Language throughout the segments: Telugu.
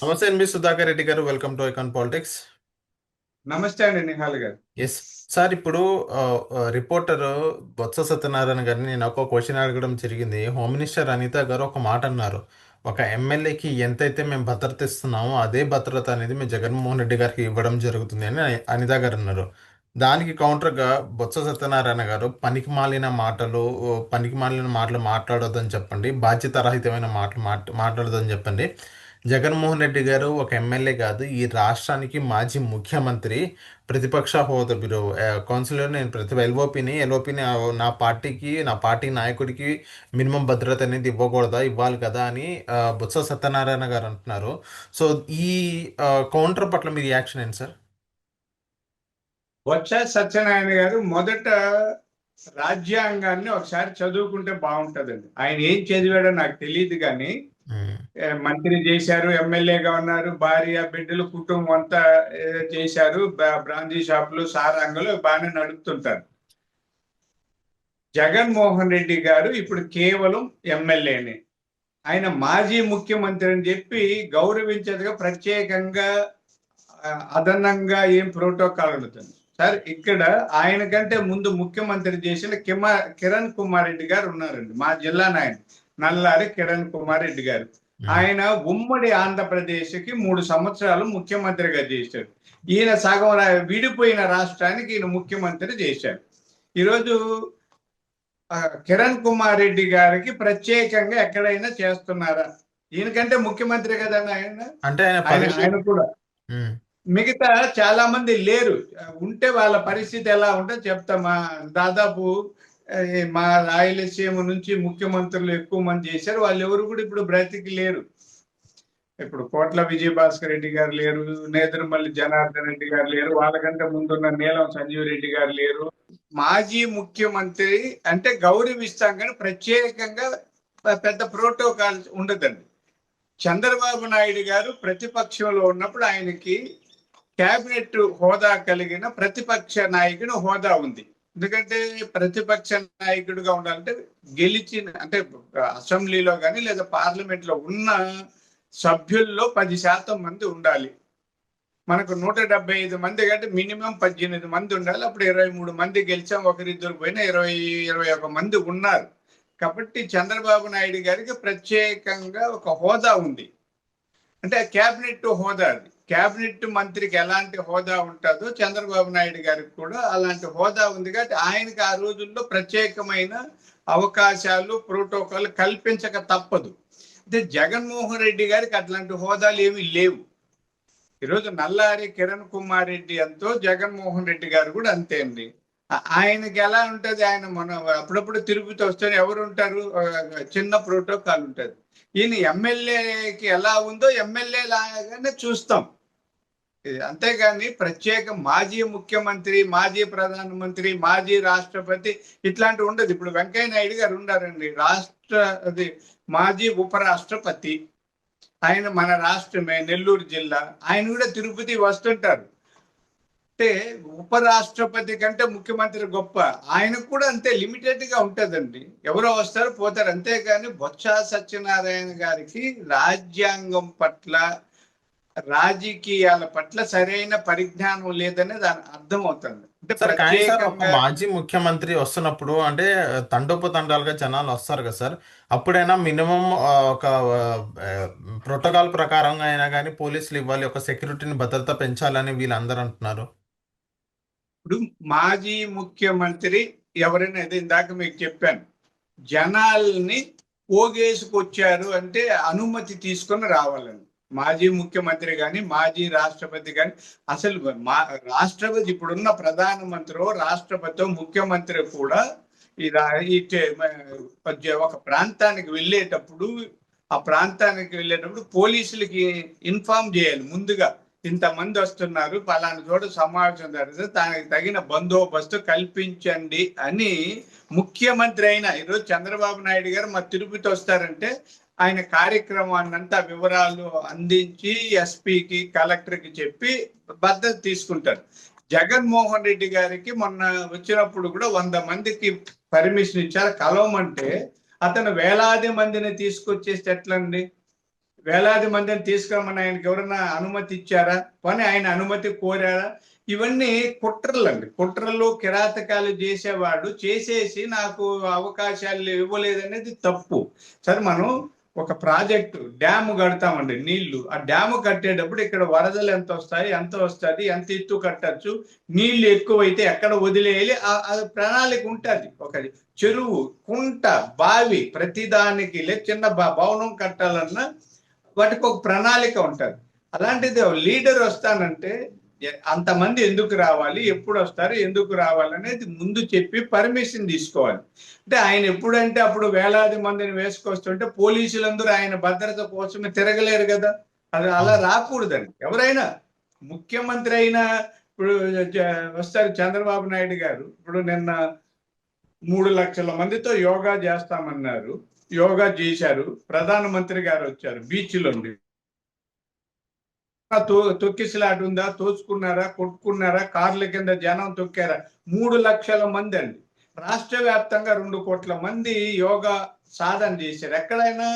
నమస్తే ఎన్బి సుధాకర్ రెడ్డి గారు, వెల్కమ్ టు ఐకాన్ పాలిటిక్స్. నమస్తే అండి నిహాల్ గారు. ఎస్ సార్, ఇప్పుడు రిపోర్టర్ బొత్స సత్యనారాయణ గారిని నేను ఒక క్వశ్చన్ అడగడం జరిగింది. హోమ్ మినిస్టర్ అనిత గారు ఒక మాట అన్నారు. ఒక ఎమ్మెల్యేకి ఎంతైతే మేము భద్రత ఇస్తున్నామో అదే భద్రత అనేది మేము జగన్మోహన్ రెడ్డి గారికి ఇవ్వడం జరుగుతుంది అని అనిత గారు అన్నారు. దానికి కౌంటర్గా బొత్స సత్యనారాయణ గారు పనికి మాలిన మాటలు మాట్లాడొద్దని చెప్పండి, బాధ్యతారహితమైన మాటలు మాట్లాడొద్దని చెప్పండి. జగన్మోహన్ రెడ్డి గారు ఒక ఎమ్మెల్యే కాదు, ఈ రాష్ట్రానికి మాజీ ముఖ్యమంత్రి. ప్రతిపక్ష హోదా మీరు కౌన్సిలర్, నేను ఎల్ఓపిని నా పార్టీ నాయకుడికి మినిమం భద్రత అనేది ఇవ్వకూడదా, ఇవ్వాలి కదా అని బొత్స సత్యనారాయణ గారు అంటున్నారు. సో ఈ కౌంటర్ పట్ల మీ రియాక్షన్ ఏంటి సార్? బొత్స సత్యనారాయణ గారు మొదట రాజ్యాంగాన్ని ఒకసారి చదువుకుంటే బాగుంటదండి. ఆయన ఏం చదివాడో నాకు తెలియదు కానీ మ్మ్. మంత్రి చేశారు, ఎమ్మెల్యేగా ఉన్నారు, భార్య బిడ్డలు కుటుంబం అంతా చేశారు. బ్రాందీ షాపులు, సారాంగలు బాగానే నడుపుతుంటారు. జగన్మోహన్ రెడ్డి గారు ఇప్పుడు కేవలం ఎమ్మెల్యేనే. ఆయన మాజీ ముఖ్యమంత్రి అని చెప్పి గౌరవించేదిగా ప్రత్యేకంగా అదనంగా ఏం ప్రోటోకాల్ ఉంటుంది సార్. ఇక్కడ ఆయన కంటే ముందు ముఖ్యమంత్రి చేసిన కిరణ్ కుమార్ రెడ్డి గారు ఉన్నారండి, మా జిల్లా నాయన నల్లారి కిరణ్ కుమార్ రెడ్డి గారు. మ్మ్. ఆయన ఉమ్మడి ఆంధ్రప్రదేశ్కి 3 సంవత్సరాలు ముఖ్యమంత్రిగా చేశారు. ఈయన సగం విడిపోయిన రాష్ట్రానికి ఈయన ముఖ్యమంత్రి చేశారు. ఈరోజు కిరణ్ కుమార్ రెడ్డి గారికి ప్రత్యేకంగా ఎక్కడైనా చేస్తున్నారా? ఈయనకంటే ముఖ్యమంత్రి కదా ఆయన. అంటే ఆయన ఆయన ఆయన కూడా మ్మ్. మిగతా చాలా మంది లేరు. ఉంటే వాళ్ళ పరిస్థితి ఎలా ఉంటుందో చెప్తామా. దాదాపు మా రాయలసీమ నుంచి ముఖ్యమంత్రులు ఎక్కువ మంది చేశారు. వాళ్ళు ఎవరు కూడా ఇప్పుడు బ్రతికి లేరు. ఇప్పుడు కోట్ల విజయభాస్కర్ రెడ్డి గారు లేరు, నేదురుమల్లి జనార్దన్ రెడ్డి గారు లేరు, వాళ్ళకంటే ముందున్న నీలం సంజీవ్ రెడ్డి గారు లేరు. మాజీ ముఖ్యమంత్రి అంటే గౌరవిస్తాం కానీ ప్రత్యేకంగా పెద్ద ప్రోటోకాల్ ఉండదండి. చంద్రబాబు నాయుడు గారు ప్రతిపక్షంలో ఉన్నప్పుడు ఆయనకి కేబినెట్ హోదా కలిగిన ప్రతిపక్ష నాయకుని హోదా ఉంది. ఎందుకంటే ప్రతిపక్ష నాయకుడిగా ఉండాలంటే గెలిచిన అంటే అసెంబ్లీలో కానీ లేదా పార్లమెంట్ లో ఉన్న సభ్యుల్లో 10% మంది ఉండాలి. మనకు 175 మంది కంటే మినిమం 18 మంది ఉండాలి. అప్పుడు 23 మంది గెలిచాం, ఒకరిద్దరు పోయినా 21 మంది ఉన్నారు. కాబట్టి చంద్రబాబు నాయుడు గారికి ప్రత్యేకంగా ఒక హోదా ఉంది. అంటే కేబినెట్ హోదా. అది కేబినెట్ మంత్రికి ఎలాంటి హోదా ఉంటుందో చంద్రబాబు నాయుడు గారికి కూడా అలాంటి హోదా ఉంది. కాబట్టి ఆయనకి ఆ రోజుల్లో ప్రత్యేకమైన అవకాశాలు, ప్రోటోకాల్ కల్పించక తప్పదు. అంటే జగన్మోహన్ రెడ్డి గారికి అట్లాంటి హోదాలు ఏమీ లేవు. ఈరోజు నల్లారి కిరణ్ కుమార్ రెడ్డి ఎంతో జగన్మోహన్ రెడ్డి గారు కూడా అంతే అండి. ఆయనకి ఎలా ఉంటది, ఆయన మనం అప్పుడప్పుడు తిరుపతి వస్తే ఎవరు ఉంటారు, చిన్న ప్రోటోకాల్ ఉంటుంది. ఈయన ఎమ్మెల్యేకి ఎలా ఉందో ఎమ్మెల్యే లాగానే చూస్తాం. అంతేగాని ప్రత్యేక మాజీ ముఖ్యమంత్రి, మాజీ ప్రధానమంత్రి, మాజీ రాష్ట్రపతి ఇట్లాంటివి ఉండదు. ఇప్పుడు వెంకయ్య నాయుడు గారు ఉన్నారండి, అది మాజీ ఉపరాష్ట్రపతి. ఆయన మన రాష్ట్రమే, నెల్లూరు జిల్లా. ఆయన కూడా తిరుపతి వస్తుంటారు. అంటే ఉపరాష్ట్రపతి కంటే ముఖ్యమంత్రి గొప్ప. ఆయనకు కూడా అంతే లిమిటెడ్ గా ఉంటదండి, ఎవరో వస్తారు పోతారు. అంతేగాని బొత్స సత్యనారాయణ గారికి రాజ్యాంగం పట్ల, రాజకీయాల పట్ల సరైన పరిజ్ఞానం లేదనే దాని అర్థం అవుతుంది. అంటే సార్ కానీ సార్, ఒక ప్రత్యేకంగా మాజీ ముఖ్యమంత్రి వస్తున్నప్పుడు అంటే తండోపతండాలుగా జనాలు వస్తారు కదా సార్. అప్పుడైనా మినిమం ఒక ప్రోటోకాల్ ప్రకారంగా అయినా కానీ పోలీసులు ఇవ్వాలి, ఒక సెక్యూరిటీని భద్రత పెంచాలని వీళ్ళందరూ అంటున్నారు. ఇప్పుడు మాజీ ముఖ్యమంత్రి ఎవరైనా, ఇది ఇందాక మీకు చెప్పాను, జనాల్ని పోగేసుకొచ్చారు అంటే అనుమతి తీసుకొని రావాలండి. మాజీ ముఖ్యమంత్రి కానీ మాజీ రాష్ట్రపతి కానీ, అసలు రాష్ట్రపతి ఇప్పుడున్న ప్రధానమంత్రి, రాష్ట్రపతి, ముఖ్యమంత్రి కూడా ఒక ప్రాంతానికి వెళ్ళేటప్పుడు పోలీసులకి ఇన్ఫార్మ్ చేయాలి ముందుగా. ఇంతమంది వస్తున్నారు, పలానా చోట సమావేశం జరుగుతుంది, దానికి తగిన బందోబస్తు కల్పించండి అని. ముఖ్యమంత్రి అయినా ఈరోజు చంద్రబాబు నాయుడు గారు మా తిరుపతి వస్తారంటే ఆయన కార్యక్రమాన్నంతా వివరాలు అందించి ఎస్పీకి, కలెక్టర్కి చెప్పి భద్రత తీసుకుంటారు. జగన్మోహన్ రెడ్డి గారికి మొన్న వచ్చినప్పుడు కూడా 100 మందికి పర్మిషన్ ఇచ్చారు కలవమంటే, అతను వేలాది మందిని తీసుకొచ్చేస్తే ఎట్లండి? వేలాది మందిని తీసుకురమ్మని ఆయనకి ఎవరైనా అనుమతి ఇచ్చారా? పోనీ ఆయన అనుమతి కోరారా? ఇవన్నీ కుట్రలండి. కుట్రలు, కిరాతకాలు చేసేవాడు చేసేసి నాకు అవకాశాలు ఇవ్వలేదనేది తప్పు. సరే, మనం ఒక ప్రాజెక్టు డ్యాము కడతామండి, నీళ్లు. ఆ డ్యాము కట్టేటప్పుడు ఇక్కడ వరదలు ఎంత వస్తాయి, ఎంత వస్తుంది, ఎంత ఎత్తు కట్టచ్చు, నీళ్లు ఎక్కువైతే ఎక్కడ వదిలేయాలి, అది ప్రణాళిక ఉంటుంది. ఒకటి చెరువు, కుంట, బావి, ప్రతిదానికి చిన్న భవనం కట్టాలన్నా వాటికి ఒక ప్రణాళిక ఉంటుంది. అలాంటిది లీడర్ వస్తానంటే అంతమంది ఎందుకు రావాలి, ఎప్పుడు వస్తారు, ఎందుకు రావాలి అనేది ముందు చెప్పి పర్మిషన్ తీసుకోవాలి. అంటే ఆయన ఎప్పుడంటే అప్పుడు వేలాది మందిని వేసుకొస్తుంటే పోలీసులందరూ ఆయన భద్రత కోసమే తిరగలేరు కదా. అది అలా అవును. రాకూడదండి. ఎవరైనా ముఖ్యమంత్రి అయినా ఇప్పుడు వస్తారు చంద్రబాబు నాయుడు గారు. ఇప్పుడు నిన్న 3 లక్షల మందితో యోగా చేస్తామన్నారు, యోగా చేశారు. ప్రధానమంత్రి గారు వచ్చారు, బీచ్లో తొక్కిసలాట ఉందా, తోచుకున్నారా, కొట్టుకున్నారా, కార్ల కింద జనం తొక్కారా? 3 లక్షల మంది అండి. రాష్ట్ర వ్యాప్తంగా 2 కోట్ల మంది యోగా సాధన చేశారు. ఎక్కడైనా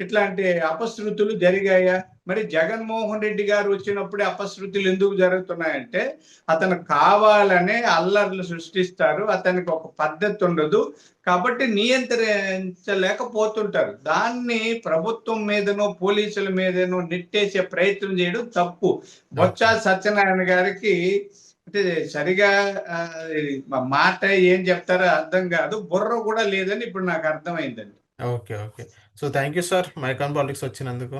ఇట్లాంటి అపశృతులు జరిగాయా? మరి జగన్మోహన్ రెడ్డి గారు వచ్చినప్పుడే అపశృతులు ఎందుకు జరుగుతున్నాయంటే అతను కావాలనే అల్లర్లు సృష్టిస్తారు, అతనికి ఒక పద్ధతి ఉండదు, కాబట్టి నియంత్రించలేకపోతుంటారు. దాన్ని ప్రభుత్వం మీదనో పోలీసుల మీదనో నెట్టేసే ప్రయత్నం చేయడం తప్పు. బొత్స ఓకే. సత్యనారాయణ గారికి అంటే సరిగా మాట ఏం చెప్తారో అర్థం కాదు, బుర్ర కూడా లేదని ఇప్పుడు నాకు అర్థమైందండి. Okay. Okay. So thank you sir మైకాన్ పాలిటిక్స్ వచ్చినందుకు.